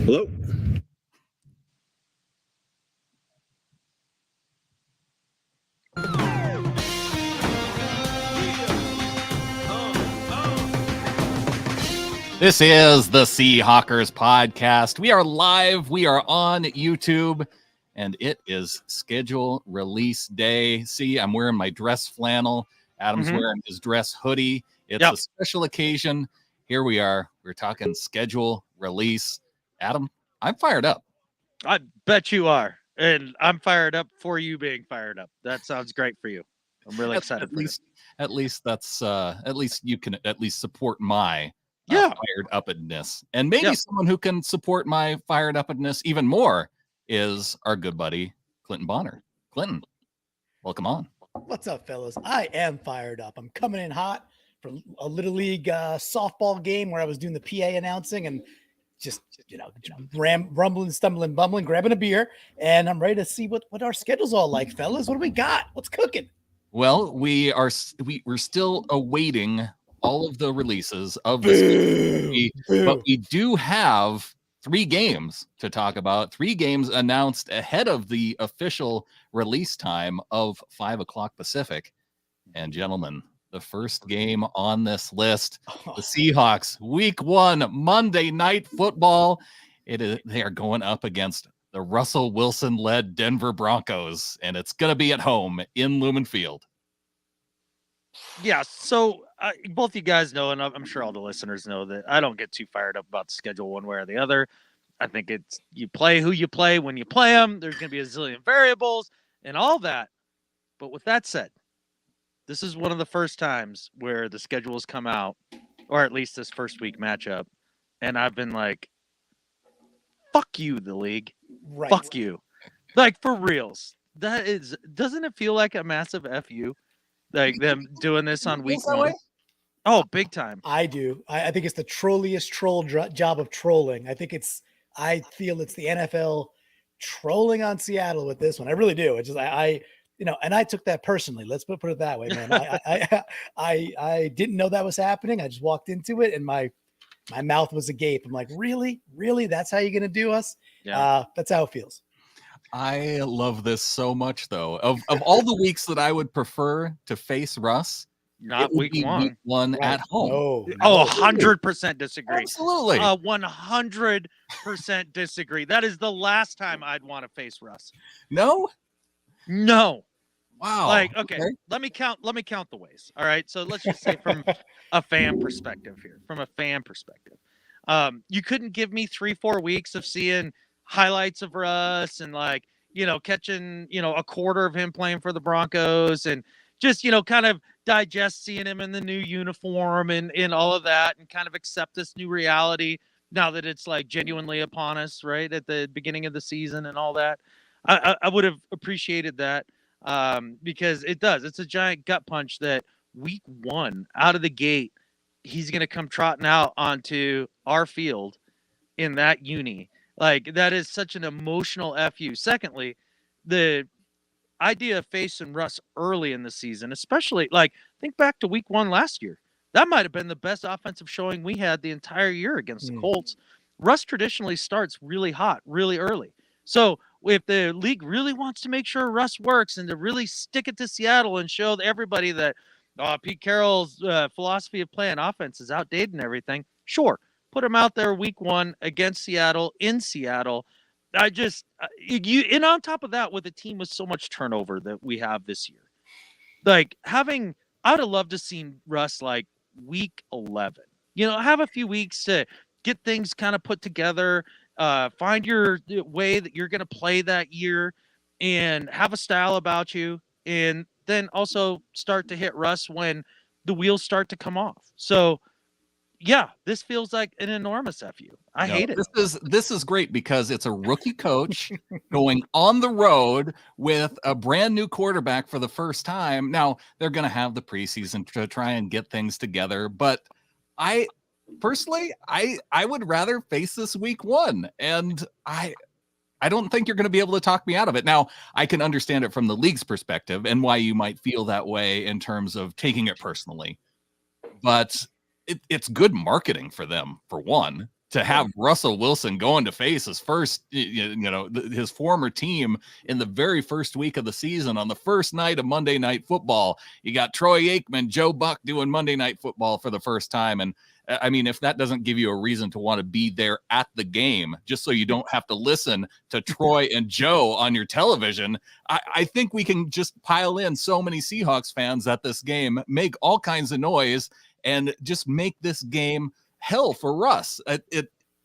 Hello. This is the Seahawkers podcast. We are live. We are on YouTube, and it is schedule release day. See, I'm wearing my dress flannel. Adam's wearing his dress hoodie. It's a special occasion. Here we are. We're talking schedule release. Adam, I'm fired up. I bet you are. And I'm fired up for you being fired up. That sounds great for you. I'm really excited. At least that's at least you can at least support my fired upness. And maybe someone who can support my fired upness even more is our good buddy Clinton Bonner. Clinton, welcome on. What's up, fellas? I am fired up. I'm coming in hot from a Little League softball game where I was doing the PA announcing and just rumbling, stumbling, bumbling, grabbing a beer, and I'm ready to see what our schedule's all like, fellas. What do we got? What's cooking? Well, we're still awaiting all of the releases of this, but we do have 3 games to talk about. 3 games announced ahead of the official release time of 5 o'clock Pacific. And gentlemen, the first game on this list, the Seahawks, Week 1, Monday Night Football. They are going up against the Russell Wilson-led Denver Broncos, and it's going to be at home in Lumen Field. Yeah, so both you guys know, and I'm sure all the listeners know, that I don't get too fired up about the schedule one way or the other. I think it's you play who you play when you play them. There's going to be a zillion variables and all that. But with that said, this is one of the first times where the schedule has come out, or at least this first week matchup, and I've been like, fuck you, the league. Right. Fuck you. Like, for reals. Doesn't it feel like a massive FU? Like them doing this on week 1? Oh, big time. I do. I think it's the trolliest job of trolling. I feel it's the NFL trolling on Seattle with this one. I really do. It's just, and I took that personally. Let's put it that way, man. I didn't know that was happening. I just walked into it and my mouth was agape. I'm like, really? That's how you're going to do us? Yeah. That's how it feels. I love this so much, though. Of all the weeks that I would prefer to face Russ, not week 1. Week 1 at home. No. 100% disagree. Absolutely. 100% disagree. That is the last time I'd want to face Russ. No. Wow. Like, okay, let me count the ways. All right. So let's just say from a fan perspective here. You couldn't give me 3-4 weeks of seeing highlights of Russ and catching, a quarter of him playing for the Broncos and just, kind of digest seeing him in the new uniform and all of that and kind of accept this new reality now that it's like genuinely upon us, right? At the beginning of the season and all that. I would have appreciated that because it's a giant gut punch that week 1 out of the gate, he's going to come trotting out onto our field in that uni. Like, that is such an emotional FU. Secondly, the idea of facing Russ early in the season, especially, think back to week 1 last year. That might have been the best offensive showing we had the entire year against the Colts. Russ traditionally starts really hot, really early. So if the league really wants to make sure Russ works and to really stick it to Seattle and show everybody that Pete Carroll's philosophy of playing offense is outdated and everything, sure. Put him out there week 1 against Seattle in Seattle. And on top of that, with a team with so much turnover that we have this year, I would have loved to see Russ week 11. Have a few weeks to get things kind of put together, find your way that you're going to play that year, and have a style about you, and then also start to hit Russ when the wheels start to come off. So. Yeah, this feels like an enormous FU. I hate it. This is great because it's a rookie coach going on the road with a brand new quarterback for the first time. Now, they're going to have the preseason to try and get things together, but I personally would rather face this week 1, and I don't think you're going to be able to talk me out of it. Now, I can understand it from the league's perspective and why you might feel that way in terms of taking it personally, but it's good marketing for them, for one. to have Russell Wilson going to face his first, his former team in the very first week of the season on the first night of Monday Night Football. You got Troy Aikman, Joe Buck doing Monday Night Football for the first time. And I mean, if that doesn't give you a reason to want to be there at the game, just so you don't have to listen to Troy and Joe on your television, I think we can just pile in so many Seahawks fans at this game, make all kinds of noise, and just make this game hell for Russ.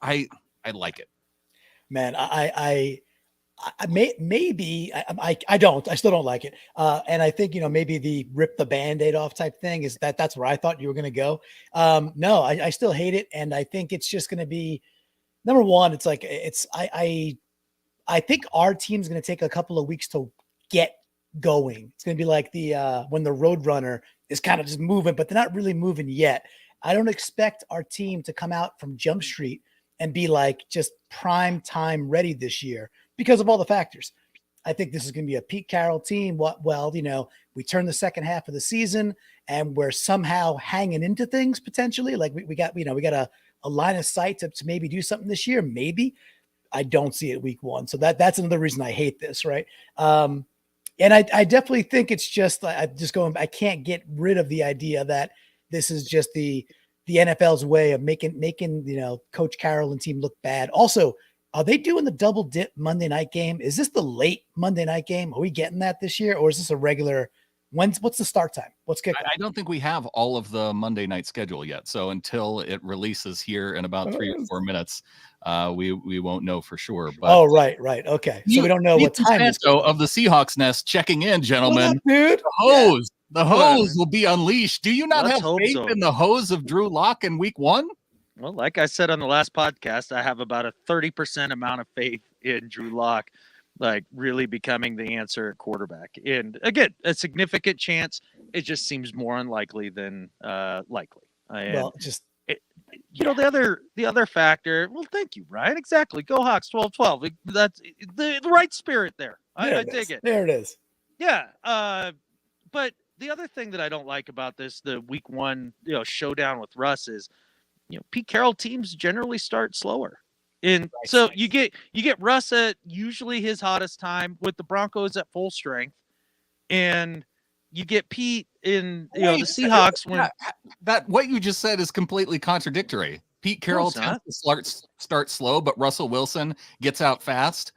I like it, man. I still don't like it. And I think, maybe the rip the Band-Aid off type thing is that's where I thought you were going to go. No, I still hate it. And I think it's just going to be, number one, it's like, I think our team's going to take a couple of weeks to get going. It's going to be like when the Roadrunner is kind of just moving, but they're not really moving yet. I don't expect our team to come out from Jump Street and be like just prime time ready this year because of all the factors. I think this is going to be a Pete Carroll team. We turn the second half of the season and we're somehow hanging into things potentially. Like we got a line of sight to maybe do something this year. Maybe. I don't see it week one. So that's another reason I hate this. Right. And I definitely think it's just, I can't get rid of the idea that this is just the NFL's way of making Coach Carroll and team look bad. Also, are they doing the double dip Monday night game? Is this the late Monday night game? Are we getting that this year, or is this a regular? What's the start time? What's kickoff? I don't think we have all of the Monday night schedule yet. So until it releases here in about 3 or 4 minutes, we won't know for sure. But right. Okay. So we don't know what time it is. Of the Seahawks nest checking in, gentlemen. Dude? The hose will be unleashed. Do you not have faith in the hose of Drew Lock in week one? Well, like I said on the last podcast, I have about a 30% amount of faith in Drew Lock, like really becoming the answer at quarterback. And again, a significant chance. It just seems more unlikely than likely. The other factor. Well, thank you, Ryan. Exactly. Go Hawks 12-12. That's the right spirit there. I dig it. There it is. Yeah. But the other thing that I don't like about the week one, showdown with Russ is, Pete Carroll teams generally start slower. And so you get Russ at usually his hottest time with the Broncos at full strength, and you get Pete in the Seahawks when that what you just said is completely contradictory. Pete Carroll tends to start slow, but Russell Wilson gets out fast.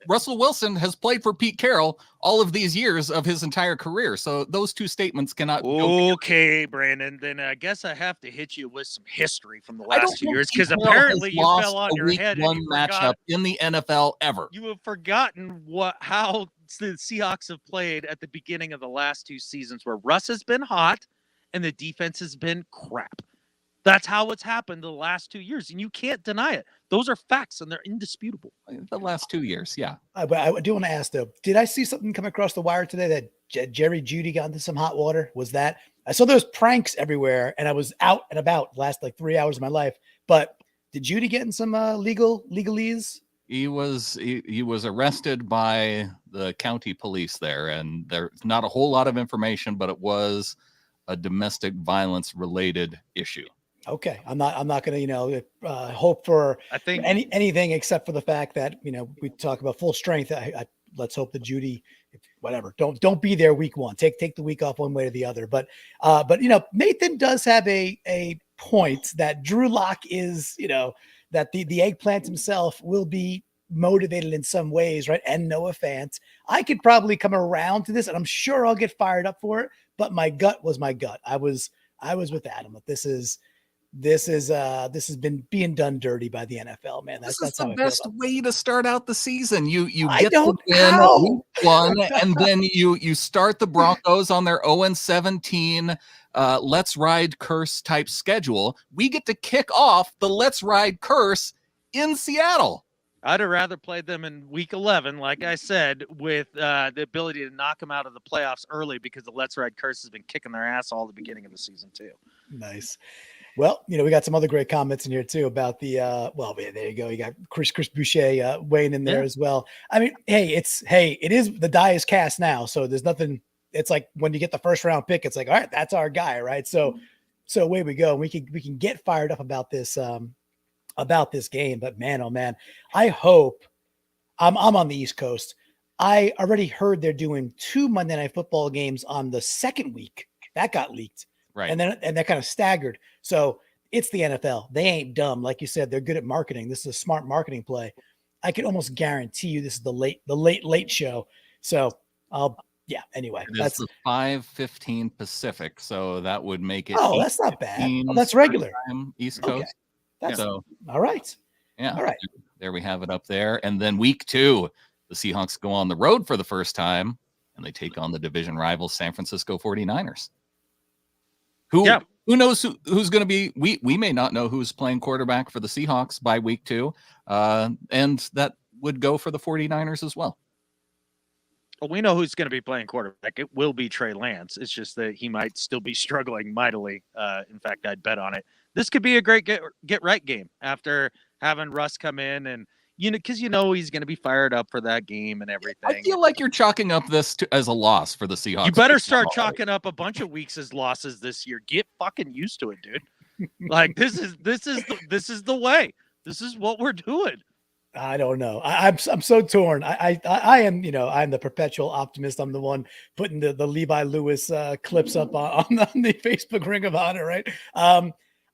Russell Wilson has played for Pete Carroll all of these years of his entire career. So those two statements cannot go together. Brandon, then I guess I have to hit you with some history from the last 2 years, because apparently you fell on your head. One matchup in the NFL ever. You have forgotten how the Seahawks have played at the beginning of the last two seasons, where Russ has been hot and the defense has been crap. That's how it's happened the last 2 years, and you can't deny it. Those are facts, and they're indisputable. The last 2 years, yeah. But I do want to ask, though, did I see something come across the wire today that Jerry Jeudy got into some hot water? Was that? I saw those pranks everywhere, and I was out and about the last 3 hours of my life. But did Jeudy get in some legalese? He was arrested by the county police there, and there's not a whole lot of information, but it was a domestic violence related issue. Okay, I'm not going to hope for anything except for the fact that we talk about full strength. I let's hope that Jeudy, whatever, don't be there week one. Take the week off one way or the other. But Nathan does have a point that Drew Lock is that the eggplant himself will be motivated in some ways, right? And Noah Fant. I could probably come around to this, and I'm sure I'll get fired up for it. But my gut was my gut. I was with Adam. This has been being done dirty by the NFL, man. That's the best way to start out the season. You get to win week one, and then you start the Broncos on their 0-17 let's ride curse type schedule. We get to kick off the let's ride curse in Seattle. I'd have rather played them in week 11, like I said, with the ability to knock them out of the playoffs early, because the let's ride curse has been kicking their ass all the beginning of the season too. Nice. Well, we got some other great comments in here too about the there you go. You got Chris Boucher weighing in there as well. I mean, it is the die is cast now, so there's nothing. It's like when you get the first round pick, it's like, all right, that's our guy, right? So away we go. We can get fired up about this about this game. But man, oh man, I hope I'm on the East Coast. I already heard they're doing 2 Monday Night Football games on the second week. That got leaked. Right. And they're kind of staggered. So it's the NFL. They ain't dumb. Like you said, they're good at marketing. This is a smart marketing play. I can almost guarantee you this is the late show. So anyway. That's the 5:15 Pacific. So that would make it that's not bad. 8:15 That's regular. time, East Coast. That's So all right. yeah. All right. There we have it up there. And then week 2, the Seahawks go on the road for the first time, and they take on the division rival San Francisco 49ers. Who knows who's going to be? We may not know who's playing quarterback for the Seahawks by week 2. And that would go for the 49ers as well. Well, we know who's going to be playing quarterback. It will be Trey Lance. It's just that he might still be struggling mightily. In fact, I'd bet on it. This could be a great get right game after having Russ come in and, because he's going to be fired up for that game and everything. I feel like you're chalking up this as a loss for the Seahawks. You better start chalking up a bunch of weeks as losses this year. Get fucking used to it, dude. Like this is the way. This is what we're doing. I don't know. I'm so torn. I am, I'm the perpetual optimist. I'm the one putting the Levi Lewis clips up on the Facebook Ring of Honor, right?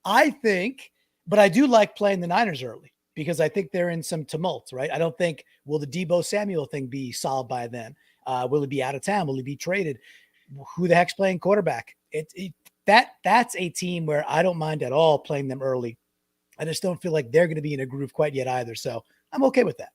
I think, but I do like playing the Niners early because I think they're in some tumult, right? I don't think, will the Deebo Samuel thing be solved by then? Will he be out of town? Will he be traded? Who the heck's playing quarterback? That's a team where I don't mind at all playing them early. I just don't feel like they're going to be in a groove quite yet either. So I'm okay with that.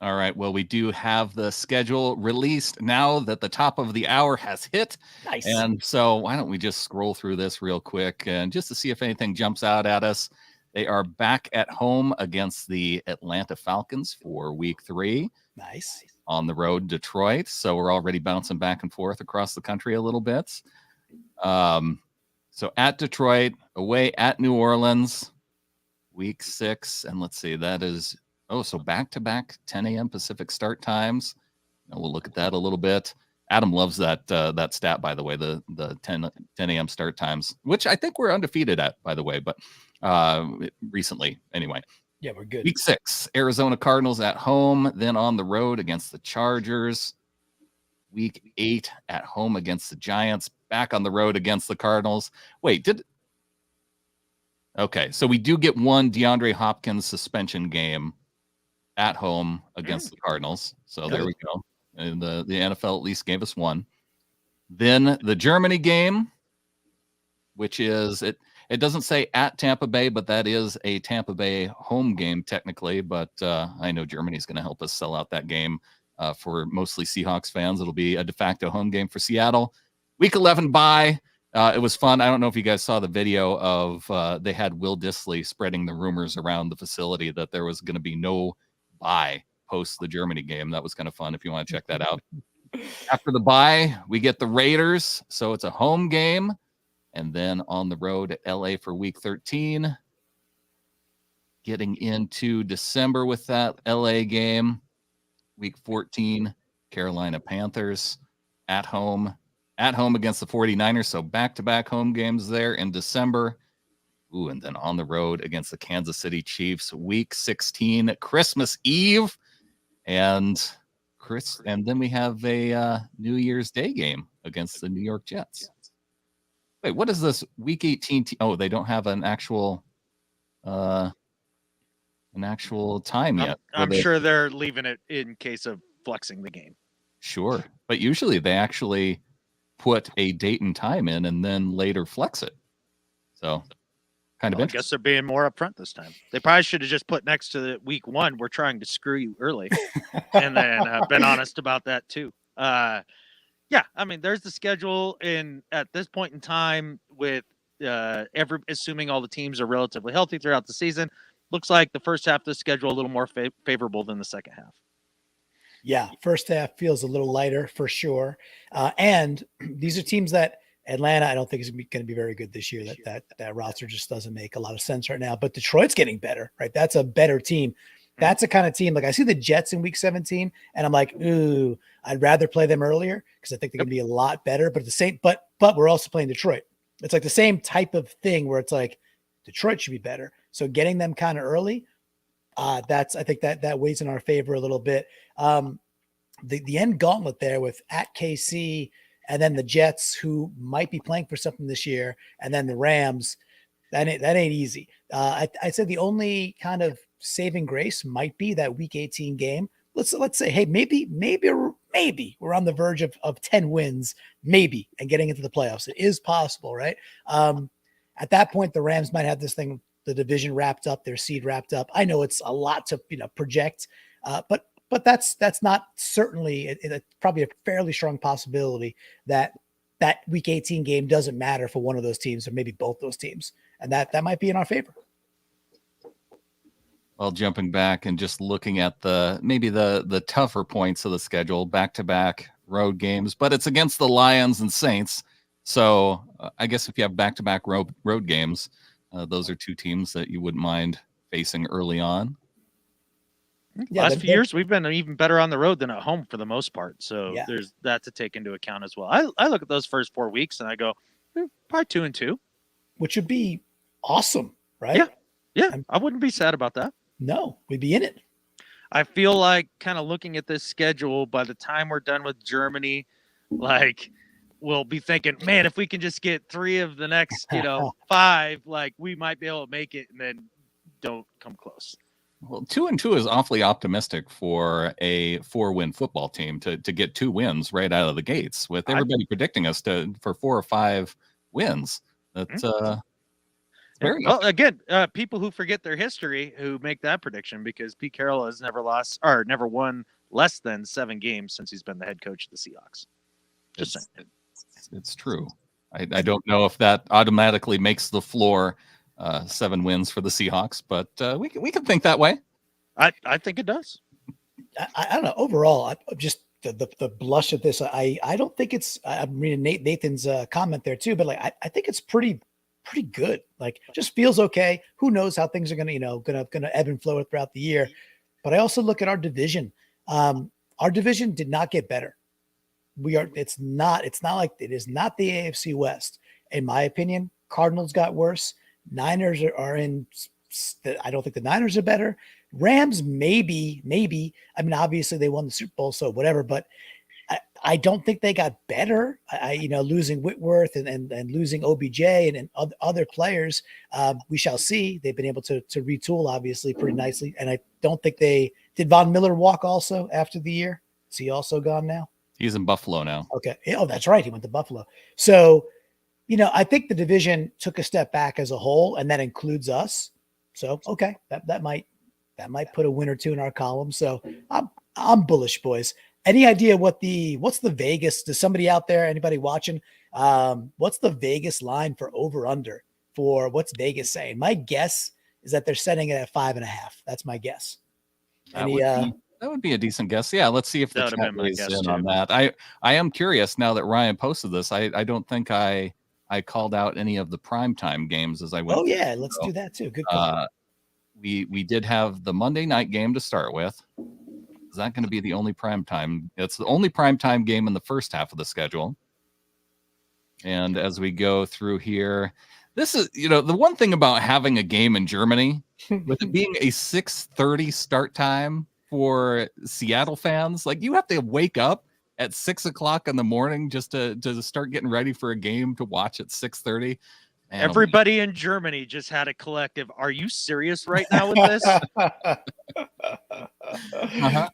All right. Well, we do have the schedule released now that the top of the hour has hit. Nice. And so why don't we just scroll through this real quick and just to see if anything jumps out at us. They are back at home against the Atlanta Falcons for week 3. Nice. On the road, Detroit. So we're already bouncing back and forth across the country a little bit. So at Detroit, away at New Orleans, week 6. And let's see, that is, so back-to-back 10 a.m. Pacific start times. We'll look at that a little bit. Adam loves that stat, by the way, the 10 a.m. start times, which I think we're undefeated at, by the way, but recently, anyway. Yeah, we're good. Week 6, Arizona Cardinals at home, then on the road against the Chargers. Week 8 at home against the Giants, back on the road against the Cardinals. Okay, so we do get one DeAndre Hopkins suspension game at home against the Cardinals. So there we go. And the NFL at least gave us one. Then the Germany game, which is it doesn't say at Tampa Bay, but that is a Tampa Bay home game technically. But I know Germany's going to help us sell out that game for mostly Seahawks fans. It'll be a de facto home game for Seattle. Week 11 bye. It was fun. I don't know if you guys saw the video of they had Will Dissly spreading the rumors around the facility that there was going to be no bye post the Germany game. That was kind of fun if you want to check that out. After the bye, we get the Raiders. So it's a home game. And then on the road at LA for week 13. Getting into December with that LA game. Week 14, Carolina Panthers at home against the 49ers. So back-to-back home games there in December. And then on the road against the Kansas City Chiefs, week 16, Christmas Eve. And then we have a New Year's Day game against the New York Jets. Wait, what is this week 18? They don't have an actual time yet. I'm sure they're leaving it in case of flexing the game. Sure. But usually they actually put a date and time in and then later flex it. So kind of I guess they're being more upfront this time. They probably should have just put next to the week 1, we're trying to screw you early. And then been honest about that too. Yeah, I mean, there's the schedule at this point in time with assuming all the teams are relatively healthy throughout the season. Looks like the first half of the schedule a little more favorable than the second half. Yeah, first half feels a little lighter for sure. And these are teams that Atlanta, I don't think is going to be very good this year. That roster just doesn't make a lot of sense right now. But Detroit's getting better, right? That's a better team. That's a kind of team. Like I see the Jets in week 17, and I'm like, ooh, I'd rather play them earlier because I think they're going to be a lot better. But but we're also playing Detroit. It's like the same type of thing where it's like Detroit should be better. So getting them kind of early, I think that weighs in our favor a little bit. The end gauntlet there with at KC and then the Jets, who might be playing for something this year, and then the Rams, that ain't easy. I'd say the only kind of saving grace might be that Week 18 game. Let's say, hey, maybe we're on the verge of 10 wins, maybe, and getting into the playoffs. It is possible, right? At that point, the Rams might have this thing, the division wrapped up, their seed wrapped up. I know it's a lot to project, but that's not certainly it's probably a fairly strong possibility that Week 18 game doesn't matter for one of those teams or maybe both those teams, and that might be in our favor. Well, jumping back and just looking at the tougher points of the schedule, back-to-back road games, but it's against the Lions and Saints. So I guess if you have back-to-back road games, those are two teams that you wouldn't mind facing early on. Yeah, last few years, we've been even better on the road than at home for the most part. So there's that to take into account as well. I look at those first 4 weeks and I go, probably 2-2. Which would be awesome, right? Yeah, I wouldn't be sad about that. No, we'd be in it. I feel like kind of looking at this schedule, by the time we're done with Germany, like we'll be thinking, man, if we can just get 3 of the next, 5, like we might be able to make it, and then don't come close. Well, 2-2 is awfully optimistic for a 4-win football team to get 2 wins right out of the gates, with everybody predicting us for 4 or 5 wins. That's very well. Again, people who forget their history who make that prediction, because Pete Carroll has never won less than 7 games since he's been the head coach of the Seahawks. Just saying. It's true. I don't know if that automatically makes the floor 7 wins for the Seahawks, but we can think that way. I think it does. I don't know. Overall, just the blush of this, I don't think it's. I'm reading Nathan's comment there too, but like I think it's pretty good. Like, just feels okay. Who knows how things are gonna ebb and flow throughout the year. But I also look at our division. Our division did not get better. It's not like it is not the AFC West. In my opinion, Cardinals got worse. Niners are in. I don't think the Niners are better. Rams, maybe. I mean, obviously they won the Super Bowl, so whatever. But I don't think they got better. Losing Whitworth and losing OBJ and other players, we shall see. They've been able to retool, obviously, pretty nicely. And I don't think did Von Miller walk also after the year? Is he also gone now? He's in Buffalo now. Okay. Oh, that's right. He went to Buffalo. So, I think the division took a step back as a whole, and that includes us. So, okay, that might put a win or 2 in our column. So I'm bullish, boys. Any idea what's the Vegas? Does somebody out there, anybody watching, what's the Vegas line for over under for what's Vegas saying? My guess is that they're setting it at 5.5. That's my guess. That would be a decent guess. Yeah, let's see if the chat weighs in on that. I am curious now that Ryan posted this. I don't think I called out any of the primetime games as I went. Oh yeah, let's do that too. Good call. We did have the Monday night game to start with. Is that going to be the only primetime? It's the only primetime game in the first half of the schedule. And as we go through here, this is, the one thing about having a game in Germany, with it being a 6:30 start time for Seattle fans, like you have to wake up at 6:00 in the morning just to start getting ready for a game to watch at 6:30. Everybody in Germany just had a collective. Are you serious right now with this?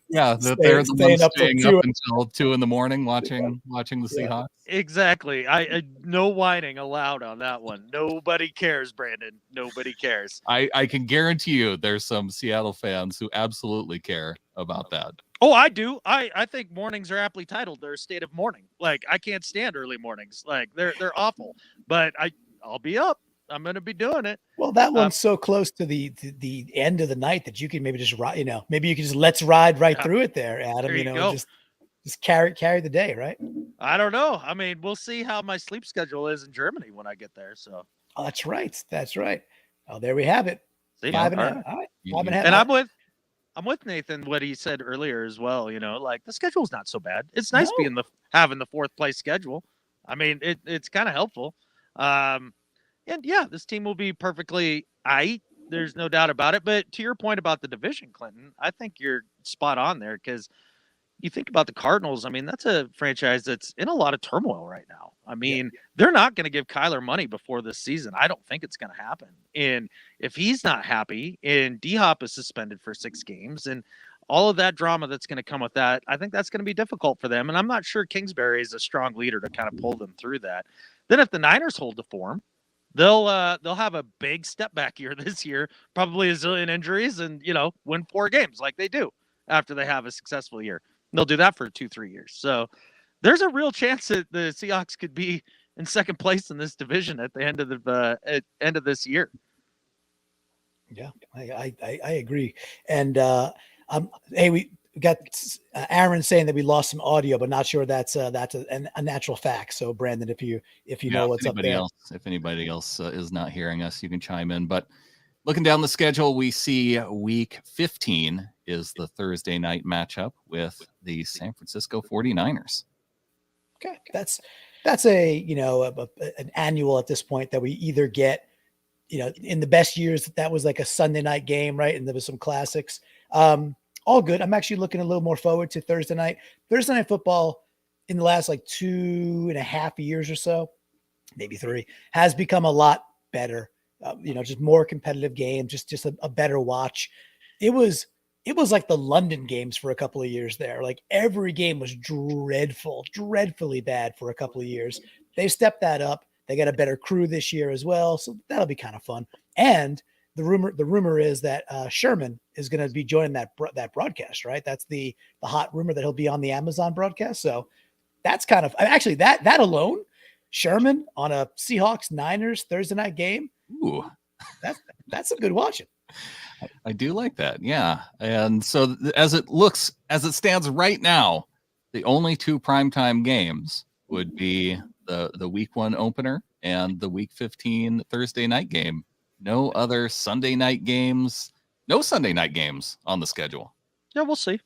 Yeah, they're the ones staying up until 2 in the morning watching the Seahawks. Exactly. I no whining allowed on that one. Nobody cares, Brandon. Nobody cares. I can guarantee you there's some Seattle fans who absolutely care about that. Oh, I do. I think mornings are aptly titled. They're a state of mourning. Like, I can't stand early mornings. Like, they're awful. But I'll be up. I'm going to be doing it. Well, that one's so close to the end of the night that you can maybe just ride, maybe you can just let's ride right through it there, Adam, go. just carry the day, right? I don't know. I mean, we'll see how my sleep schedule is in Germany when I get there. So that's right. Oh, there we have it. See? 5.5. All right. 5.5. And I'm with Nathan, what he said earlier as well. Like the schedule's not so bad. It's nice having the 4th place schedule. I mean, it's kind of helpful. And yeah, this team will be perfectly aight. There's no doubt about it. But to your point about the division, Clinton, I think you're spot on there because you think about the Cardinals. I mean, that's a franchise that's in a lot of turmoil right now. I mean, they're not going to give Kyler money before this season. I don't think it's going to happen. And if he's not happy and D-Hop is suspended for 6 games and all of that drama that's going to come with that, I think that's going to be difficult for them. And I'm not sure Kingsbury is a strong leader to kind of pull them through that. Then if the Niners hold the form, they'll have a big step back year this year, probably a zillion injuries, and win 4 games like they do after they have a successful year. They'll do that for 2-3 years. So there's a real chance that the Seahawks could be in second place in this division at the end of the end of this year. Yeah, I agree. And hey, we got Aaron saying that we lost some audio, but not sure that's a natural fact. So Brandon, if you know what's up there. If anybody else is not hearing us, you can chime in. But looking down the schedule, we see week 15 is the Thursday night matchup with the San Francisco 49ers. Okay. That's a, an annual at this point that we either get, in the best years that was like a Sunday night game, right? And there was some classics. All good. I'm actually looking a little more forward to Thursday night. Thursday night football in the last like 2.5 years or so, maybe 3, has become a lot better. Just more competitive game, just a better watch. It was like the London games for a couple of years there. Like every game was dreadfully bad for a couple of years. They stepped that up. They got a better crew this year as well. So that'll be kind of fun. And the rumor is that Sherman is going to be joining that broadcast, right? That's the hot rumor that he'll be on the Amazon broadcast. So that's kind of actually that alone, Sherman on a Seahawks Niners Thursday night game. Ooh, that's a good watching. I do like that. Yeah. And so as it stands right now, the only 2 primetime games would be the week 1 opener and the week 15 Thursday night game. No other Sunday night games. No Sunday night games on the schedule. Yeah, we'll see.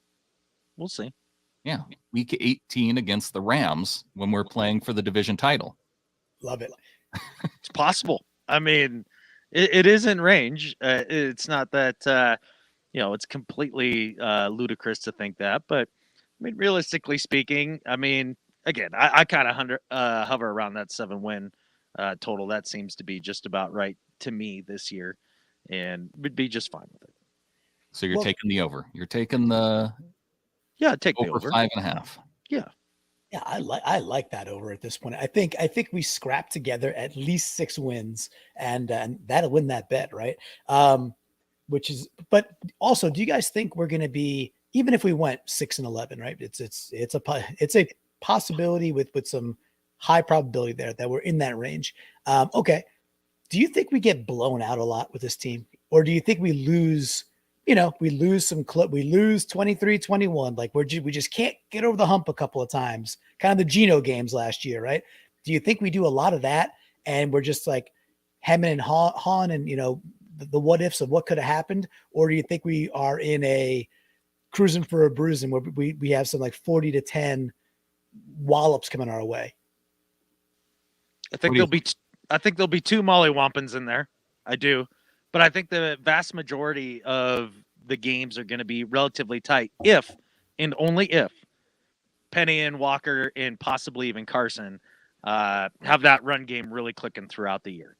Yeah. Week 18 against the Rams when we're playing for the division title. Love it. It's possible. I mean, it is in range. It's not that, it's completely ludicrous to think that. But, I mean, realistically speaking, I mean, again, I kind of hover around that 7-win total. That seems to be just about right to me this year, and would be just fine with it. So you're taking the over. You're taking the take the over 5.5. Yeah. Yeah, I like that over at this point. I think we scrap together at least 6 wins, and that'll win that bet, right? But also, do you guys think we're going to be, even if we went 6-11, right? It's a possibility with some high probability there that we're in that range. Okay. Do you think we get blown out a lot with this team, or do you think we lose? We lose 23-21. Like we just can't get over the hump a couple of times. Kind of the Geno games last year, right? Do you think we do a lot of that, and we're just like hemming and hawing, and the what ifs of what could have happened, or do you think we are in a cruising for a bruising where we have some like 40-10 wallops coming our way? I think there'll be 2 mollywompins in there. I do. But I think the vast majority of the games are going to be relatively tight if, and only if, Penny and Walker and possibly even Carson have that run game really clicking throughout the year.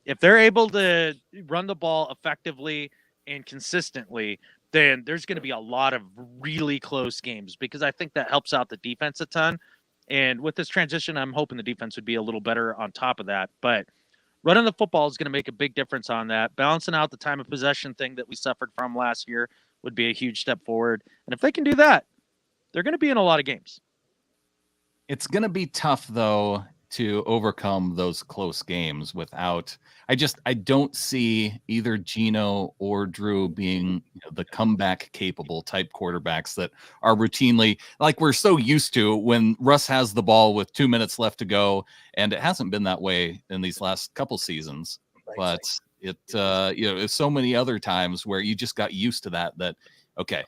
If they're able to run the ball effectively and consistently, then there's going to be a lot of really close games, because I think that helps out the defense a ton. And with this transition, I'm hoping the defense would be a little better on top of that. But running the football is going to make a big difference on that. Balancing out the time of possession thing that we suffered from last year would be a huge step forward. And if they can do that, they're going to be in a lot of games. It's going to be tough, though, to overcome those close games without. I don't see either Geno or Drew being the comeback capable type quarterbacks that are routinely, like we're so used to when Russ has the ball with 2 minutes left to go, and it hasn't been that way in these last couple seasons. Right. But it's so many other times where you just got used to that okay,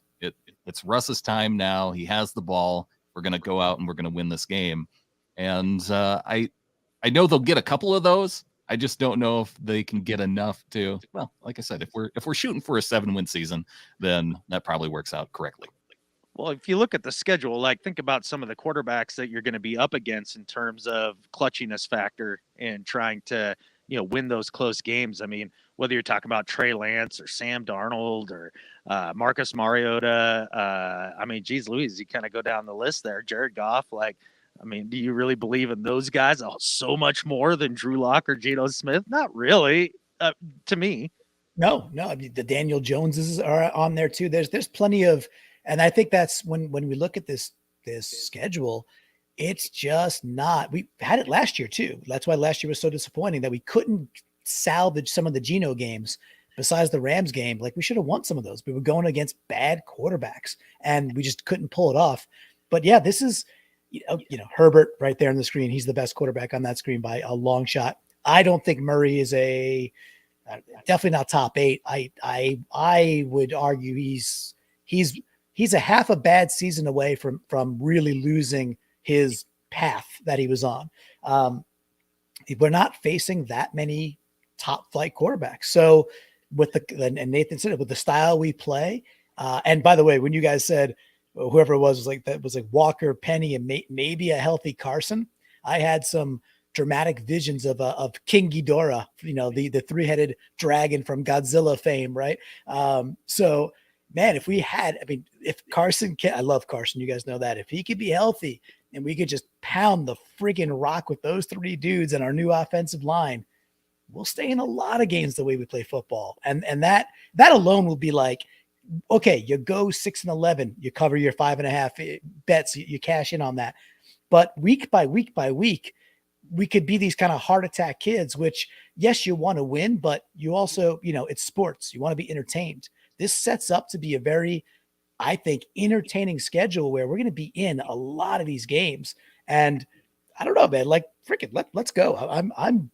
it's Russ's time now. He has the ball. We're going to go out and we're going to win this game. And I know they'll get a couple of those, I just don't know if they can get enough to. Well, like I said, if we're shooting for a 7-win season, then that probably works out correctly. Well, if you look at the schedule, like think about some of the quarterbacks that you're going to be up against in terms of clutchiness factor and trying to, win those close games. I mean, whether you're talking about Trey Lance or Sam Darnold or Marcus Mariota, I mean, geez Louise, you kind of go down the list there. Jared Goff, like, I mean, do you really believe in those guys so much more than Drew Lock or Geno Smith? Not really, to me. No. I mean, the Daniel Joneses are on there too. There's plenty of, and I think that's when we look at this schedule, it's just not. We had it last year too. That's why last year was so disappointing that we couldn't salvage some of the Geno games. Besides the Rams game, like we should have won some of those. We were going against bad quarterbacks, and we just couldn't pull it off. But yeah, this is, Herbert right there on the screen. He's the best quarterback on that screen by a long shot. I don't think Murray is definitely not top 8. I would argue he's a half a bad season away from really losing his path that he was on. We're not facing that many top flight quarterbacks. So and Nathan said it, with the style we play. And by the way, when you guys said whoever it was like Walker, Penny, and maybe a healthy Carson, I had some dramatic visions of King Ghidorah, the 3-headed dragon from Godzilla fame. Right. So man, if Carson I love Carson. You guys know that. If he could be healthy and we could just pound the friggin' rock with those 3 dudes and our new offensive line, we'll stay in a lot of games the way we play football. And that alone will be like, okay, you go 6-11, you cover your 5.5 bets, you cash in on that. But week by week by week, we could be these kind of heart attack kids, which yes, you want to win, but you also, it's sports. You want to be entertained. This sets up to be a very, I think, entertaining schedule where we're going to be in a lot of these games. And I don't know, man, like freaking let's go. I'm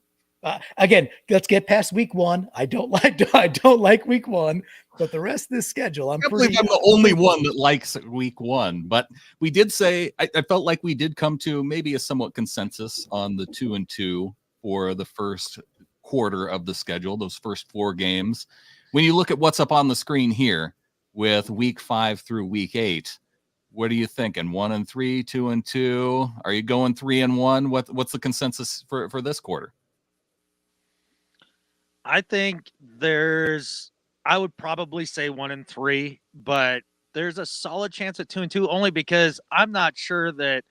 again, let's get past week 1. I don't like week 1, but the rest of this schedule, I'm the only one that likes week 1. But we did say I felt like we did come to maybe a somewhat consensus on the 2-2 for the first quarter of the schedule, those first 4 games. When you look at what's up on the screen here with week 5 through week 8, what are you thinking? 1-3, 2-2? Are you going 3-1? What's the consensus for this quarter? I think I would probably say 1-3, but there's a solid chance at 2-2 only because I'm not sure that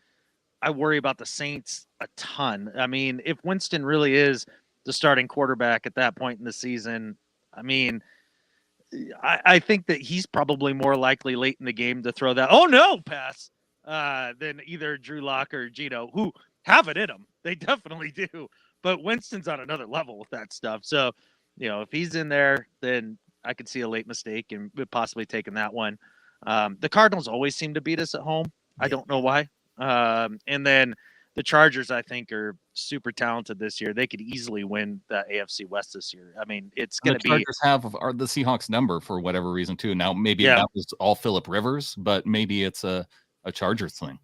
I worry about the Saints a ton. I mean, if Winston really is the starting quarterback at that point in the season, I mean, I think that he's probably more likely late in the game to throw that pass than either Drew Lock or Geno, who have it in them. They definitely do. But Winston's on another level with that stuff. So, if he's in there, then I could see a late mistake and possibly taking that one. The Cardinals always seem to beat us at home. Yeah. I don't know why. And then the Chargers, I think, are super talented this year. They could easily win the AFC West this year. I mean, it's going to be. The Chargers have the Seahawks number for whatever reason too. Now maybe that was all Phillip Rivers, but maybe it's a Chargers thing.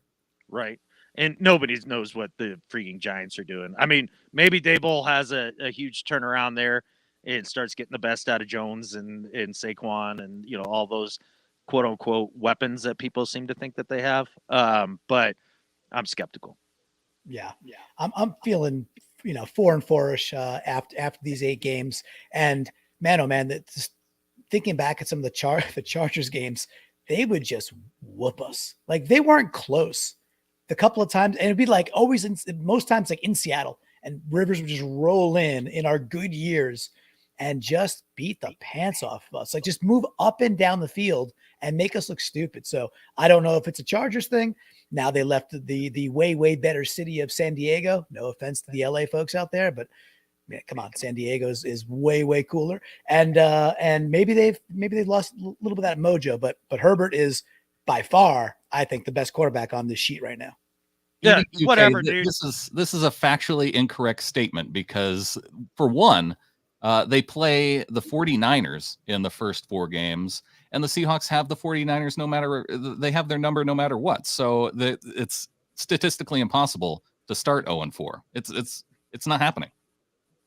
Right. And nobody knows what the freaking Giants are doing. I mean, maybe Daboll has a huge turnaround there and starts getting the best out of Jones and Saquon and, all those quote unquote weapons that people seem to think that they have. But I'm skeptical. Yeah. I'm feeling, 4-4-ish after these 8 games. And man, oh man, just thinking back at some of the Chargers games, they would just whoop us. Like they weren't close. The couple of times, and it'd be like always most times like in Seattle, and Rivers would just roll in our good years and just beat the pants off of us. Like just move up and down the field and make us look stupid. So I don't know if it's a Chargers thing. Now they left the way better city of San Diego. No offense to the LA folks out there, but man, come on, San Diego is way cooler. And maybe they've lost a little bit of that mojo, but Herbert is by far, I think, the best quarterback on this sheet right now. Yeah, whatever, dude. This is a factually incorrect statement because, for one, they play the 49ers in the first 4 games, and the Seahawks have the 49ers they have their number no matter what. So it's statistically impossible to start 0-4. It's not happening.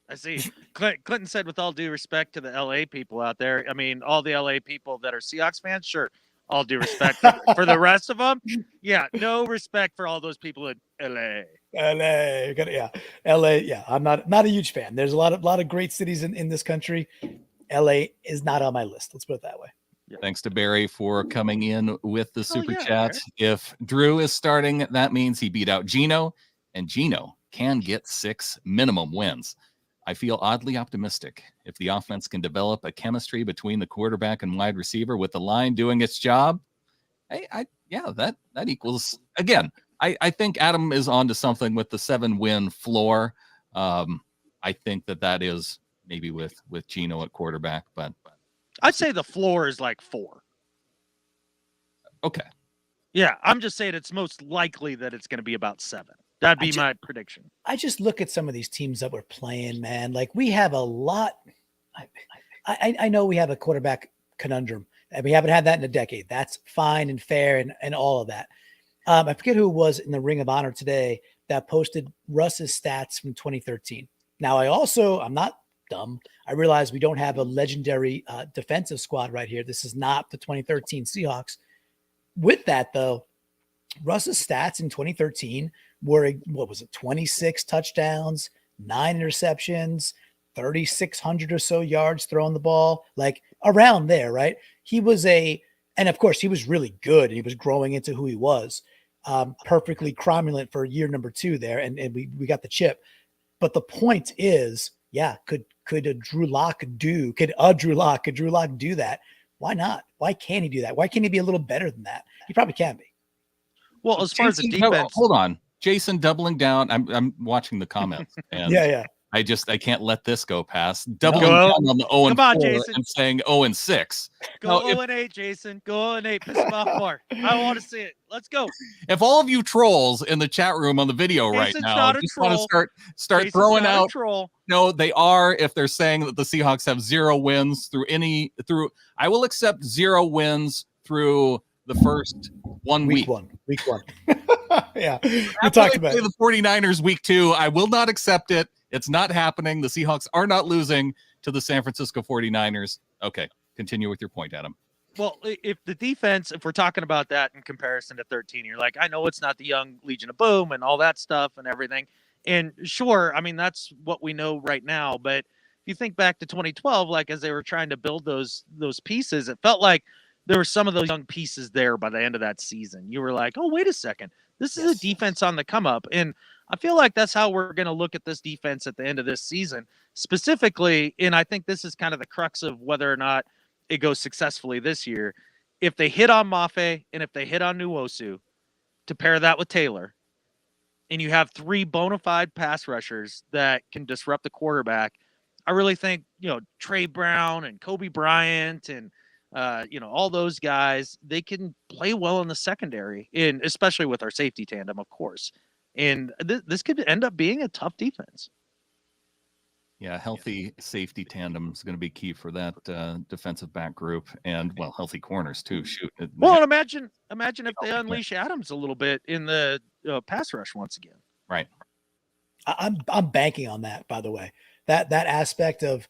I see. Clinton said, with all due respect to the LA people out there, I mean, all the LA people that are Seahawks fans, sure, all due respect. For the rest of them, yeah, no respect for all those people in LA. Yeah, LA. Yeah, I'm not a huge fan. There's a lot of great cities in this country. LA is not on my list. Let's put it that way. Thanks to Barry for coming in with the super yeah, chat. Barry. If Drew is starting, that means he beat out Gino, and Gino can get 6 minimum wins. I feel oddly optimistic. If the offense can develop a chemistry between the quarterback and wide receiver with the line doing its job, that equals, again, I think Adam is onto something with the 7-win floor. I think that is maybe with Gino at quarterback, but I'd say the floor is like 4. Okay. Yeah, I'm just saying it's most likely that it's going to be about 7. That'd be my prediction. I just look at some of these teams that we're playing, man. Like, we have a lot. I know we have a quarterback conundrum, and we haven't had that in a decade. That's fine and fair and all of that. I forget who it was in the Ring of Honor today that posted Russ's stats from 2013. Now, I'm not dumb. I realize we don't have a legendary defensive squad right here. This is not the 2013 Seahawks. With that, though, Russ's stats in 2013 were, 26 touchdowns, 9 interceptions, 3,600 or so yards throwing the ball, like around there, right? And of course, he was really good. He was growing into who he was, perfectly cromulent for year number 2 there, and we got the chip. But the point is, could a Drew Lock do that? Why not? Why can't he do that? Why can't he be a little better than that? He probably can be. Well, as far as the defense, hold on, Jason doubling down. I'm watching the comments, and I can't let this go past. Doubling down on the 0-4 and saying 0-6. Go 0-8, Jason. Go 0-8. Piss him off more. I want to see it. Let's go. If all of you trolls in the chat room on the video Jason's right now just want to start Jason's throwing not out, a troll. No, they are. If they're saying that the Seahawks have 0 wins through, I will accept 0 wins through the first 1 week. Week one. Yeah, we talked about the 49ers week 2. I will not accept it. It's not happening. The Seahawks are not losing to the San Francisco 49ers. Okay, continue with your point, Adam. Well, if the defense, if we're talking about that in comparison to 13, you're like, I know it's not the young Legion of Boom and all that stuff and everything. And sure, I mean, that's what we know right now. But if you think back to 2012, like as they were trying to build those pieces, it felt like there were some of those young pieces there by the end of that season. You were like, oh, wait a second. This is a defense on the come up. And I feel like that's how we're going to look at this defense at the end of this season specifically. And I think this is kind of the crux of whether or not it goes successfully this year. If they hit on Mafe and if they hit on Nwosu, to pair that with Taylor, and you have 3 bona fide pass rushers that can disrupt the quarterback, I really think, Trey Brown and Kobe Bryant and, all those guys, they can play well in the secondary, and especially with our safety tandem, of course. And this could end up being a tough defense. Yeah, healthy safety tandem is going to be key for that defensive back group, and healthy corners too. Shoot. Well, and imagine if they unleash Adams a little bit in the pass rush once again. Right. I'm banking on that. By the way, that aspect of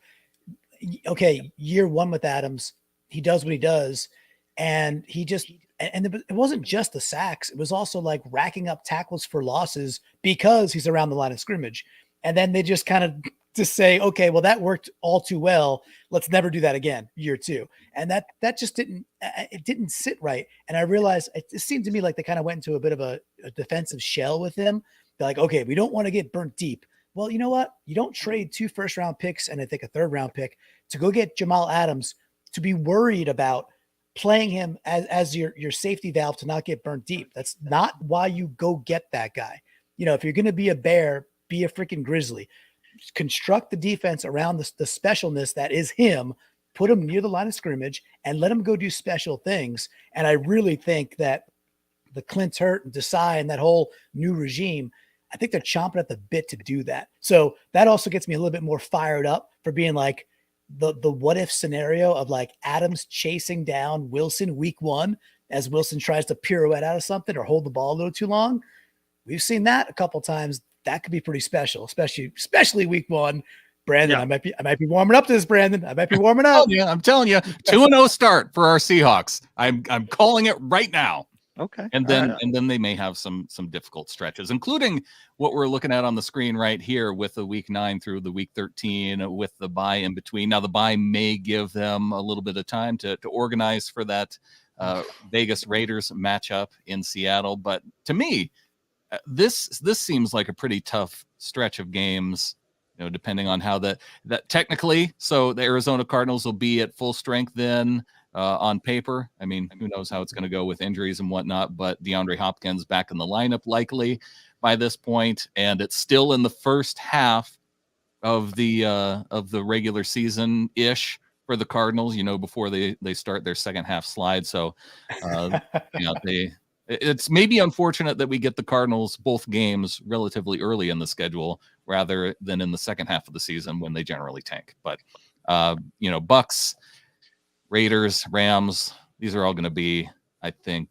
year 1 with Adams, he does what he does, and it wasn't just the sacks. It was also like racking up tackles for losses because he's around the line of scrimmage, and then they just kind of just say, okay, well, that worked all too well. Let's never do that again, year 2. And that just didn't sit right. And I realized it seemed to me like they kind of went into a bit of a defensive shell with him. They're like, okay, we don't want to get burnt deep. Well, you know what? You don't trade 2 first-round picks and I think a 3rd-round pick to go get Jamal Adams to be worried about playing him as your safety valve to not get burnt deep. That's not why you go get that guy. If you're going to be a Bear, be a freaking Grizzly. Construct the defense around the specialness that is him, put him near the line of scrimmage, and let him go do special things. And I really think that the Clint Hurt and Desai and that whole new regime, I think they're chomping at the bit to do that. So that also gets me a little bit more fired up for being like the what if scenario of like Adams chasing down Wilson week 1 as Wilson tries to pirouette out of something or hold the ball a little too long. We've seen that a couple times. That could be pretty special, especially week 1. Brandon, Yeah. I might be warming up to this, Brandon. I might be warming up. I'm telling you, 2-0 start for our Seahawks. I'm calling it right now. Okay. And then they may have some difficult stretches, including what we're looking at on the screen right here with the week 9 through the week 13 with the bye in between. Now the bye may give them a little bit of time to organize for that Vegas Raiders matchup in Seattle. But to me, this seems like a pretty tough stretch of games, depending on how that technically. So the Arizona Cardinals will be at full strength then. On paper, I mean, who knows how it's going to go with injuries and whatnot, but DeAndre Hopkins back in the lineup likely by this point, and it's still in the first half of the regular season ish for the Cardinals, before they start their second half slide. So, it's maybe unfortunate that we get the Cardinals both games relatively early in the schedule rather than in the second half of the season when they generally tank. But Bucks, Raiders, Rams, these are all going to be, I think,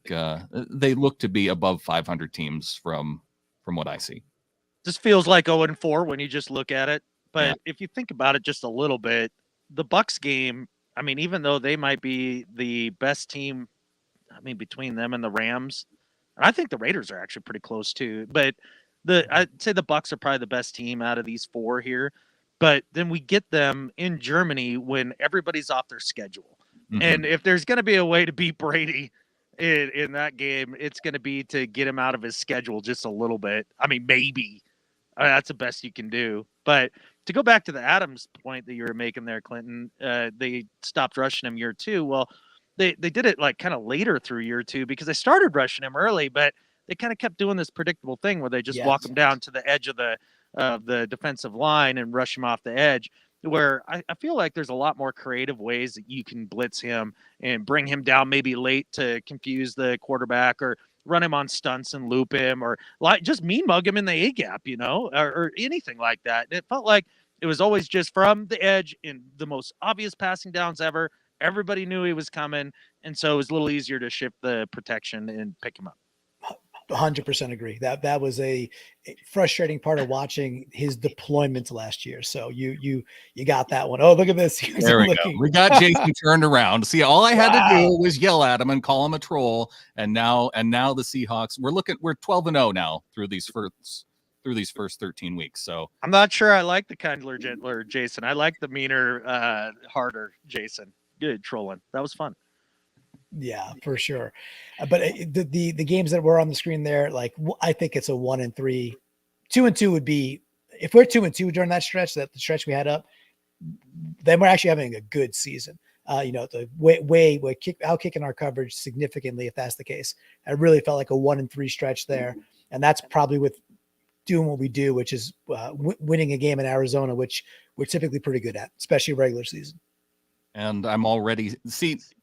they look to be above 500 teams from what I see. This feels like 0-4 when you just look at it. But if you think about it just a little bit, the Bucks game, I mean, even though they might be the best team, I mean, between them and the Rams, and I think the Raiders are actually pretty close too. But I'd say the Bucks are probably the best team out of these four here. But then we get them in Germany when everybody's off their schedule. Mm-hmm. And if there's going to be a way to beat Brady in that game, it's going to be to get him out of his schedule just a little bit. I mean, maybe. That's the best you can do. But to go back to the Adams point that you were making there, Clinton, they stopped rushing him year 2. Well, they did it like kind of later through year 2 because they started rushing him early, but they kind of kept doing this predictable thing where they just walk him down to the edge of the defensive line and rush him off the edge, where I feel like there's a lot more creative ways that you can blitz him and bring him down maybe late to confuse the quarterback or run him on stunts and loop him or like just mean mug him in the A gap, or anything like that. And it felt like it was always just from the edge in the most obvious passing downs ever. Everybody knew he was coming. And so it was a little easier to shift the protection and pick him up. 100% agree. That was a frustrating part of watching his deployments last year. So you got that one. Oh, look at this. There we go. We got Jason turned around. See, all I had to do was yell at him and call him a troll. And now the Seahawks, we're 12-0 now through these first 13 weeks. So I'm not sure I like the kindler, gentler Jason. I like the meaner, harder Jason. Good trolling. That was fun. Yeah, for sure. But the games that were on the screen there, like I think it's a 1-3. 2-2 would be, if we're 2-2 during that stretch, the stretch we had up, then we're actually having a good season. The way out kicking our coverage significantly if that's the case. I really felt like a 1-3 stretch there, and that's probably with doing what we do, which is winning a game in Arizona, which we're typically pretty good at, especially regular season. And I'm already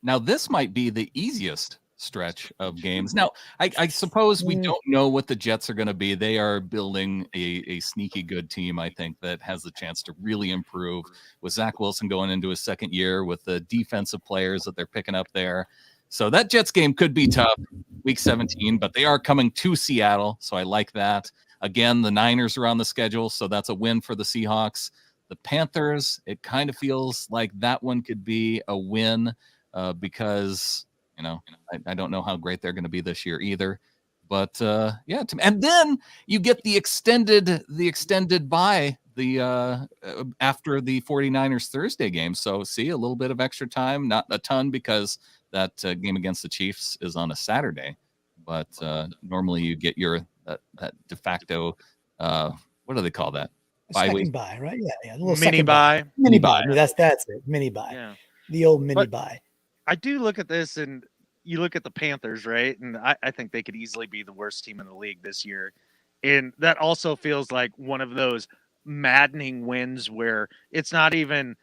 now this might be the easiest stretch of games. Now, I suppose we don't know what the Jets are going to be. They are building a sneaky good team, I think, that has the chance to really improve with Zach Wilson going into his second year with the defensive players that they're picking up there. So that Jets game could be tough, week 17, but they are coming to Seattle. So I like that. Again, the Niners are on the schedule, so that's a win for the Seahawks. The Panthers, it kind of feels like that one could be a win because, I don't know how great they're going to be this year either. But and then you get the extended bye after the 49ers Thursday game. So see a little bit of extra time, not a ton because that game against the Chiefs is on a Saturday. But normally you get your that de facto, what do they call that? Second buy, right? Yeah. A little mini buy. Mini buy. That's it. Mini buy. Yeah. The old mini buy. I do look at this and you look at the Panthers, right? And I think they could easily be the worst team in the league this year. And that also feels like one of those maddening wins where it's not even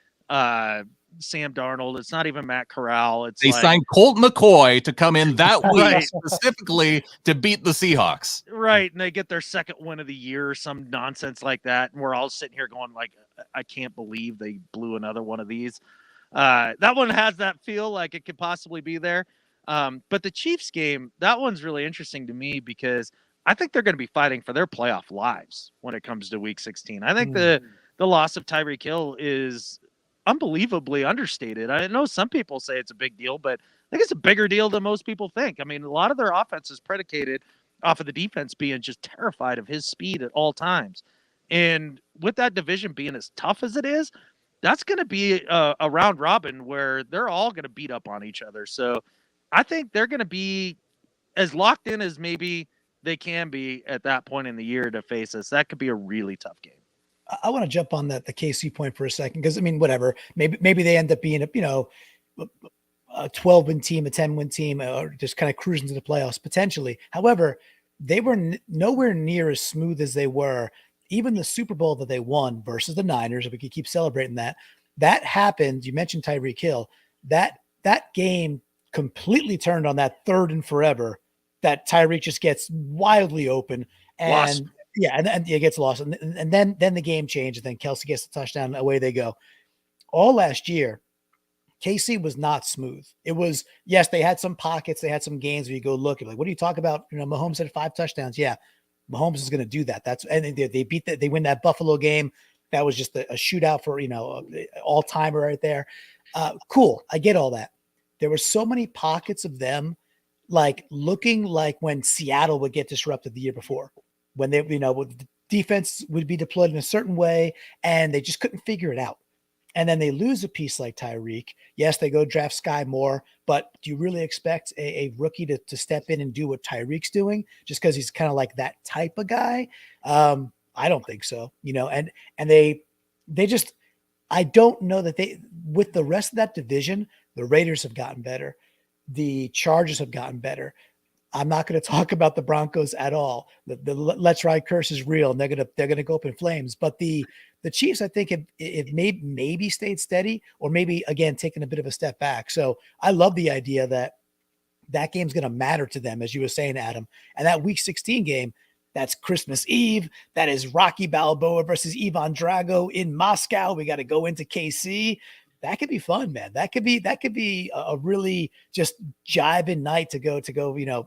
Sam Darnold. It's not even Matt Corral. They signed Colt McCoy to come in that week specifically to beat the Seahawks. Right. And they get their second win of the year or some nonsense like that. And we're all sitting here going like, I can't believe they blew another one of these. That one has that feel like it could possibly be there. But the Chiefs game, that one's really interesting to me because I think they're going to be fighting for their playoff lives when it comes to week 16. I think the the loss of Tyreek Hill is unbelievably understated. I know some people say it's a big deal, but I think it's a bigger deal than most people think. I mean, a lot of their offense is predicated off of the defense being just terrified of his speed at all times. And with that division being as tough as it is, that's going to be a round robin where they're all going to beat up on each other. So I think they're going to be as locked in as maybe they can be at that point in the year to face us. That could be a really tough game. I want to jump on the KC point for a second, because I mean, whatever, maybe they end up being a 12-win team, a 10-win team, or just kind of cruising to the playoffs potentially. However, they were nowhere near as smooth as they were. Even the Super Bowl that they won versus the Niners, if we could keep celebrating that happened. You mentioned Tyreek Hill. That game completely turned on that 3rd and forever that Tyreek just gets wildly open and and it gets lost. And then the game changed, and then Kelsey gets the touchdown, away they go. All last year, KC was not smooth. It was, yes, they had some pockets, they had some games where you go look and like, what do you talk about? Mahomes had 5 touchdowns. Yeah, Mahomes is going to do that. They win that Buffalo game. That was just a shootout for, all timer right there. Cool. I get all that. There were so many pockets of them, like looking like when Seattle would get disrupted the year before, when they, the defense would be deployed in a certain way and they just couldn't figure it out. And then they lose a piece like Tyreek. Yes, they go draft Sky Moore, but do you really expect a rookie to step in and do what Tyreek's doing just because he's kind of like that type of guy? I don't think so, and they just, I don't know that with the rest of that division, the Raiders have gotten better. The Chargers have gotten better. I'm not going to talk about the Broncos at all. The Let's Ride curse is real, and they're going to go up in flames. But the Chiefs, I think, have maybe stayed steady, or maybe again taken a bit of a step back. So I love the idea that game's going to matter to them, as you were saying, Adam. And that Week 16 game, that's Christmas Eve. That is Rocky Balboa versus Ivan Drago in Moscow. We got to go into KC. That could be fun, man. That could be a really just jiving night to go,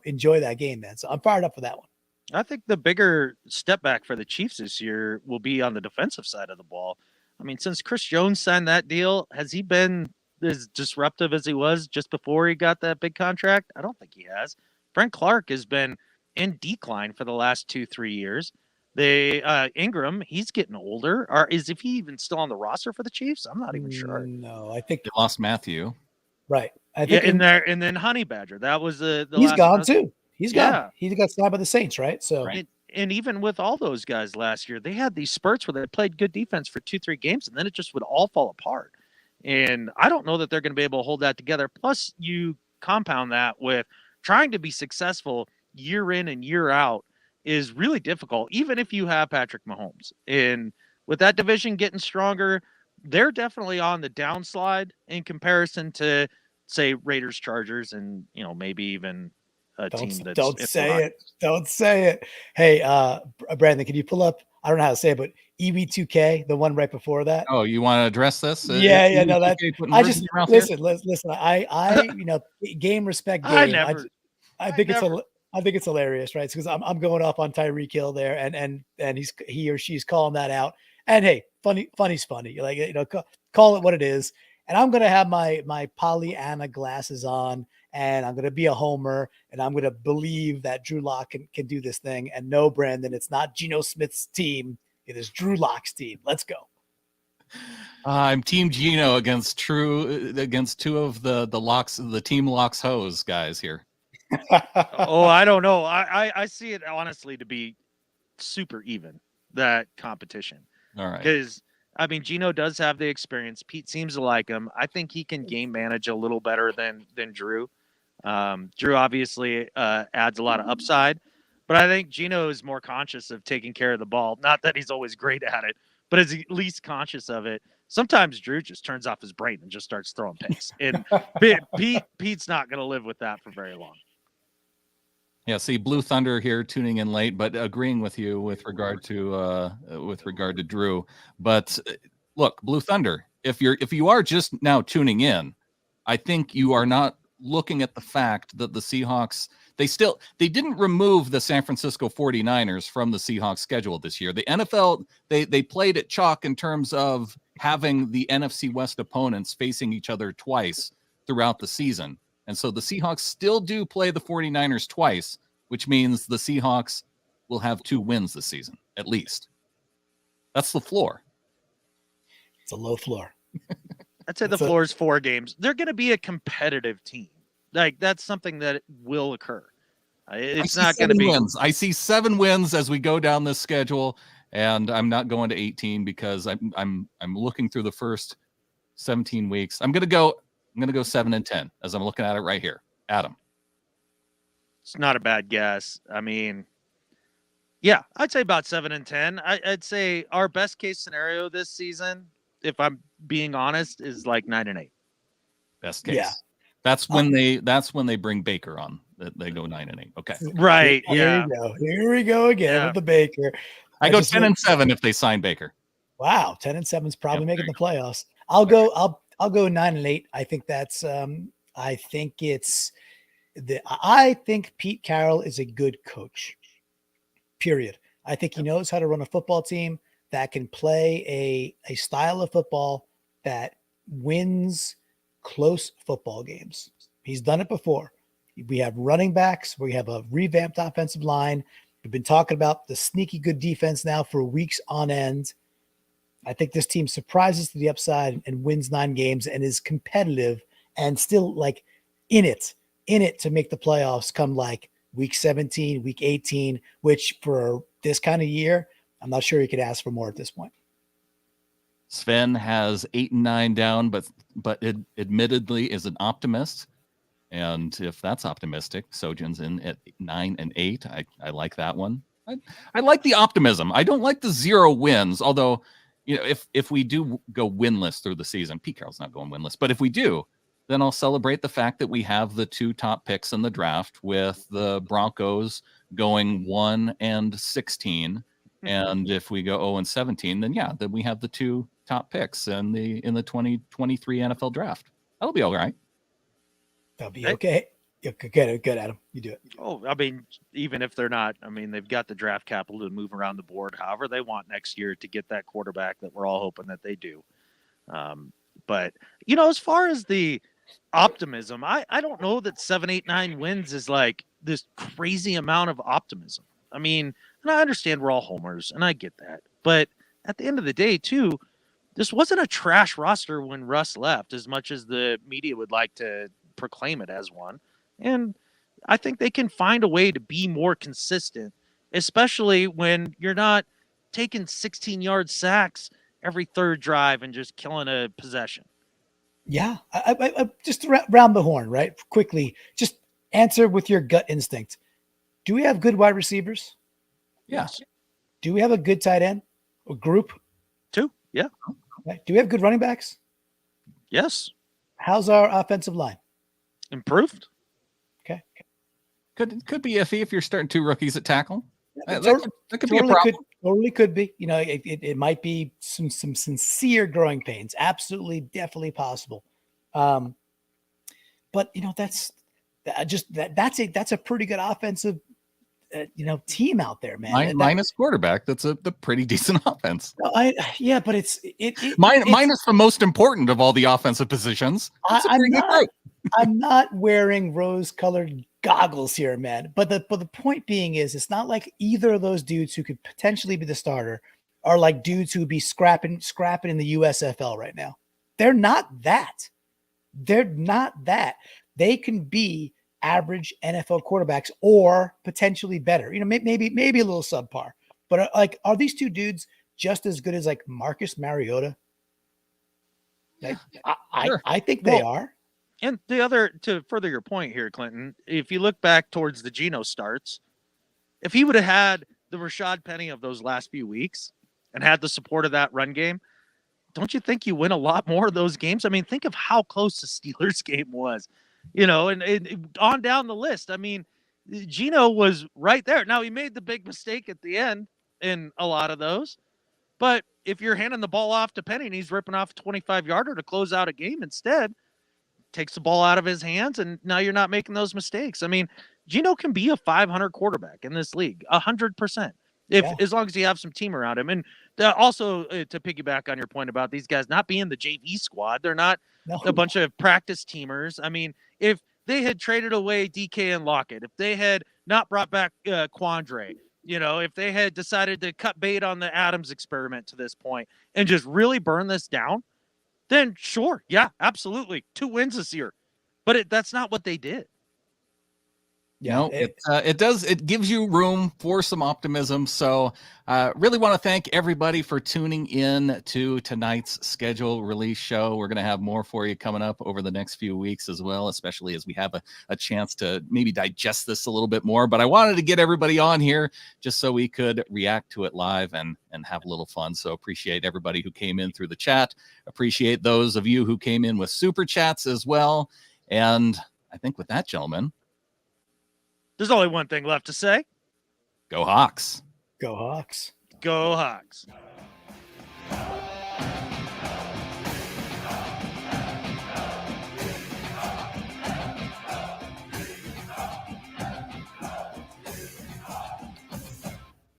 enjoy that game, man. So I'm fired up for that one. I think the bigger step back for the Chiefs this year will be on the defensive side of the ball. I mean, since Chris Jones signed that deal, has he been as disruptive as he was just before he got that big contract? I don't think he has. Frank Clark has been in decline for the last 2-3 years. Ingram, he's getting older. Is he even still on the roster for the Chiefs? I'm not even sure. No, I think they lost Matthew. Right. I think and then Honey Badger. That was the he's last gone too. He's gone. Yeah. He got signed by the Saints, right? So and even with all those guys last year, they had these spurts where they played good defense for 2-3 games, and then it just would all fall apart. And I don't know that they're going to be able to hold that together. Plus, you compound that with trying to be successful year in and year out is really difficult, even if you have Patrick Mahomes. And with that division getting stronger, they're definitely on the downslide in comparison to, say, Raiders, Chargers, and maybe even a team that's don't say it. Hey, Brandon, can you pull up? I don't know how to say it, but EV2K, the one right before that. Oh, you want to address this? Yeah, no, that I just listen. I game respect game. I think it's hilarious, right? Because I'm going off on Tyreek Hill there, and he or she's calling that out. And hey, funny's funny. Like, call it what it is. And I'm gonna have my Pollyanna glasses on, and I'm gonna be a homer, and I'm gonna believe that Drew Lock can do this thing. And no, Brandon, it's not Geno Smith's team. It is Drew Lock's team. Let's go. I'm Team Geno against two of the Team Locks hose guys here. Oh, I don't know. I see it honestly to be super even, that competition. All right. Because I mean, Geno does have the experience. Pete seems to like him. I think he can game manage a little better than Drew. Drew obviously adds a lot of upside, but I think Geno is more conscious of taking care of the ball. Not that he's always great at it, but is at least conscious of it. Sometimes Drew just turns off his brain and just starts throwing picks. And Pete's not going to live with that for very long. Yeah, see, Blue Thunder here tuning in late, but agreeing with you with regard to Drew. But look, Blue Thunder, if you are just now tuning in, I think you are not looking at the fact that the Seahawks, they didn't remove the San Francisco 49ers from the Seahawks schedule this year. The NFL, they played it chalk in terms of having the NFC West opponents facing each other twice throughout the season. And so the Seahawks still do play the 49ers twice, which means the Seahawks will have 2 wins this season, at least. That's the floor. It's a low floor. I'd say the floor is 4 games. They're going to be a competitive team. Like, that's something that will occur. It's not going to be wins. I see 7 wins as we go down this schedule, and I'm not going to 18 because I'm looking through the first 17 weeks. I'm going to go 7-10 as I'm looking at it right here. Adam. It's not a bad guess. I mean, yeah, I'd say about 7-10. I'd say our best case scenario this season, if I'm being honest, is like 9-8. Best case. Yeah. That's when they bring Baker on. They go 9-8. Okay. Right. Here we go. Here we go again with the Baker. I go 10-7 if they sign Baker. Wow, 10-7 is probably making the playoffs. I'll go 9-8. I think that's I think Pete Carroll is a good coach. Period. I think he knows how to run a football team that can play a style of football that wins close football games. He's done it before. We have running backs. We have a revamped offensive line. We've been talking about the sneaky good defense now for weeks on end. I think this team surprises to the upside and wins 9 games and is competitive and still like in it to make the playoffs come like week 17, week 18, which for this kind of year, I'm not sure you could ask for more at this point. Sven has 8-9 down, but it admittedly is an optimist. And if that's optimistic, Sojin's in at 9-8. I like that one. I like the optimism. I don't like the 0 wins, although, you know, if we do go winless through the season, Pete Carroll's not going winless, but if we do, then I'll celebrate the fact that we have the 2 top picks in the draft, with the Broncos going 1-16. And if we go 0-17, then we have the 2 top picks in the 2023 NFL draft. That'll be all right. That'll be okay. Yeah, good, Adam. You do it. Oh, I mean, even if they're not, I mean, they've got the draft capital to move around the board however they want next year to get that quarterback that we're all hoping that they do. But, you know, as far as the optimism, I don't know that 7, 8, 9 wins is like this crazy amount of optimism. I mean, and I understand we're all homers, and I get that. But at the end of the day, too, this wasn't a trash roster when Russ left, as much as the media would like to proclaim it as one. And I think they can find a way to be more consistent, especially when you're not taking 16-yard sacks every third drive and just killing a possession. Yeah. I just round the horn, right? Quickly, just answer with your gut instinct. Do we have good wide receivers? Yes. Do we have a good tight end or group? 2, yeah. Right. Do we have good running backs? Yes. How's our offensive line? Improved. Okay. Could be iffy if you're starting 2 rookies at tackle. That could be a totally problem. Totally could be. You know, it might be some sincere growing pains. Absolutely, definitely possible. But you know, that's a pretty good offensive team out there, man. Minus quarterback, that's a pretty decent offense. But it's minus the most important of all the offensive positions. I'm not wearing rose-colored goggles here, man. But the point being is, it's not like either of those dudes who could potentially be the starter are like dudes who would be scrapping in the USFL right now. They're not that. They can be average NFL quarterbacks or potentially better. You know, maybe a little subpar. But are these 2 dudes just as good as like Marcus Mariota? Like, Sure. I think they are. And the other, to further your point here, Clinton, if you look back towards the Geno starts, if he would have had the Rashad Penny of those last few weeks and had the support of that run game, don't you think you win a lot more of those games? I mean, think of how close the Steelers game was, you know, and on down the list. I mean, Geno was right there. Now, he made the big mistake at the end in a lot of those, but if you're handing the ball off to Penny and he's ripping off a 25-yarder to close out a game instead, takes the ball out of his hands, and now you're not making those mistakes. I mean, Geno can be a 500 quarterback in this league, 100%. As long as you have some team around him. And also to piggyback on your point about these guys not being the JV squad, they're not a bunch of practice teamers. I mean, if they had traded away DK and Lockett, if they had not brought back Quandre, if they had decided to cut bait on the Adams experiment to this point and just really burn this down, then sure, yeah, absolutely, 2 wins this year. But that's not what they did. Yeah, it gives you room for some optimism. So really want to thank everybody for tuning in to tonight's schedule release show. We're going to have more for you coming up over the next few weeks as well, especially as we have a chance to maybe digest this a little bit more. But I wanted to get everybody on here just so we could react to it live and have a little fun. So appreciate everybody who came in through the chat. Appreciate those of you who came in with super chats as well. And I think with that, gentlemen, there's only one thing left to say. Go Hawks. Go Hawks. Go Hawks.